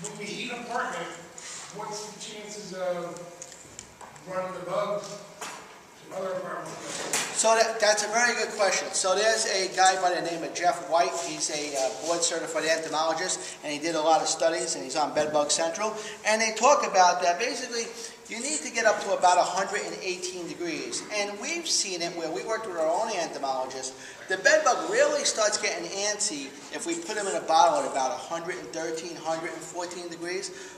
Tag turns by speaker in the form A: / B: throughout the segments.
A: when we heat an apartment, what's the chances of running the bugs to other apartments?
B: So that's a very good question. So there's a guy by the name of Jeff White. He's a board-certified entomologist, and he did a lot of studies, and he's on Bedbug Central. And they talk about that. Basically, you need to get up to about 118 degrees. And we've seen it where we worked with our own entomologist. The bedbug really starts getting antsy if we put him in a bottle at about 113, 114 degrees.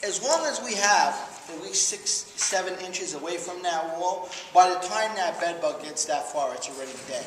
B: As long as we have at least 6, 7 inches away from that wall, by the time that bedbug gets that far, it's already dead.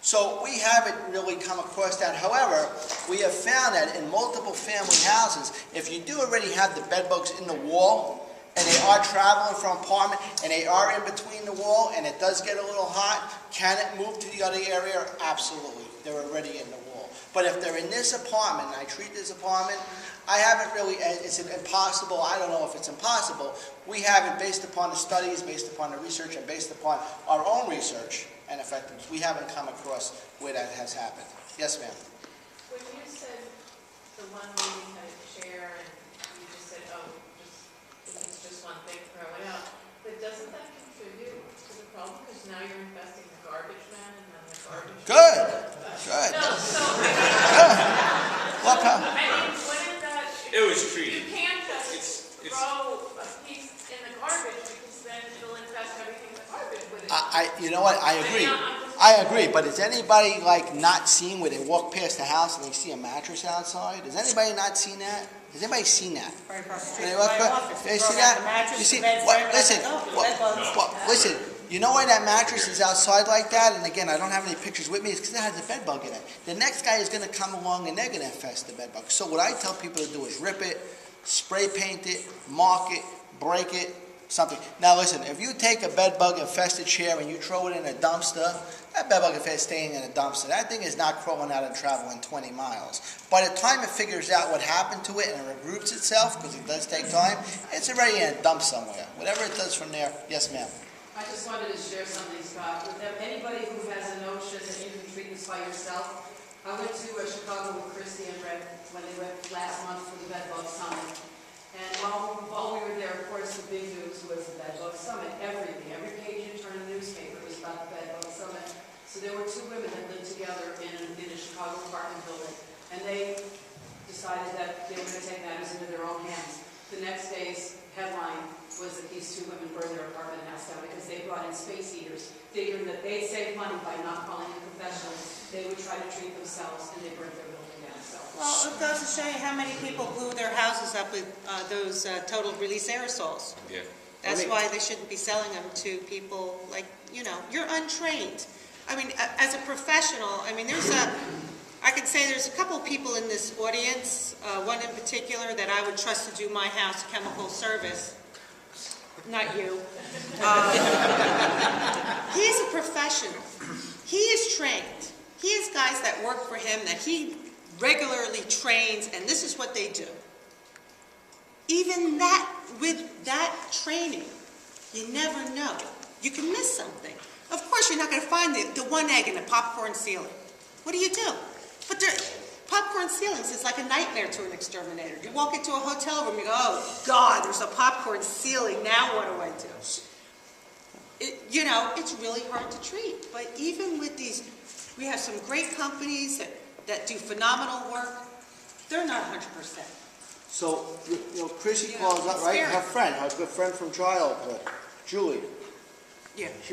B: So we haven't really come across that. However, we have found that in multiple family houses, if you do already have the bedbugs in the wall, and they are traveling from apartment, and they are in between the wall, and it does get a little hot, can it move to the other area? Absolutely. They're already in the wall. But if they're in this apartment, and I treat this apartment, I haven't really, it's impossible, I don't know if it's impossible. We haven't, based upon the studies, based upon the research, and based upon our own research and effectiveness, we haven't come across where that has happened. Yes, ma'am?
C: When you said the one lady had a chair, and you just said, oh, if it's just one thing, throw it out. But doesn't that contribute to the problem? Because now you're infesting the garbage man, and then the garbage
B: Good.
C: Good. No, so,
B: Good. What
C: I mean, wouldn't that...
D: It was treated.
C: You can't just throw a piece in the garbage, because then it'll infest everything in the garbage with it.
B: You know what? I agree. I agree. But has anybody not seen where they walk past the house and they see a mattress outside? Has anybody not seen that? Has anybody seen that?
E: Right across the street
B: They
E: from
B: walk
E: my
B: by-
E: office.
B: they
E: They
B: see
E: throw out
B: that?
E: the mattress,
B: You see,
E: the bed's
B: what-
E: right
B: listen,
E: back up, the
B: what-
E: bedbugs.
B: Listen, you know why that mattress is outside like that? And again, I don't have any pictures with me. It's because it has a bed bug in it. The next guy is going to come along and they're going to infest the bed bug. So what I tell people to do is rip it, spray paint it, mark it, break it, something. Now listen, if you take a bed bug infested chair and you throw it in a dumpster, that bed bug is staying in a dumpster. That thing is not crawling out and traveling 20 miles. By the time it figures out what happened to it and it regroups itself, because it does take time, it's already in a dump somewhere. Whatever it does from there, yes ma'am.
F: I just wanted to share something, Scott. With anybody who has a notion that you can treat this by yourself, I went to Chicago with Christy and Red when they went last month for the Bedbug Summit. And while we were there, of course, the big news was the Bedbug Summit. Everything, every page you turn in the newspaper was about the Bedbug Summit. So there were 2 women that lived together in a Chicago apartment building. And they decided that they were going to take matters into their own hands. The next day's headline was that these 2 women burned their apartment house down because they brought in space heaters, figuring that they'd save money by not calling in professionals. They would try to treat themselves, and they burnt their building down. So,
E: Well, it goes to show you how many people glue their houses up with those total release aerosols.
D: Yeah.
E: That's why they shouldn't be selling them to people you're untrained. I mean, as a professional, I mean, I could say there's a couple of people in this audience, one in particular that I would trust to do my house chemical service. Not you. He's a professional. He is trained. He has guys that work for him that he regularly trains, and this is what they do. Even that, with that training, you never know. You can miss something. Of course, you're not going to find the one egg in the popcorn ceiling. What do you do? But popcorn ceilings is like a nightmare to an exterminator. You walk into a hotel room, you go, oh, God, there's a popcorn ceiling. Now what do I do? It's really hard to treat. But even with these, we have some great companies that do phenomenal work. They're not 100%.
B: So, Chrissy calls up, right? Her friend, her good friend from childhood, Julie.
E: Yeah.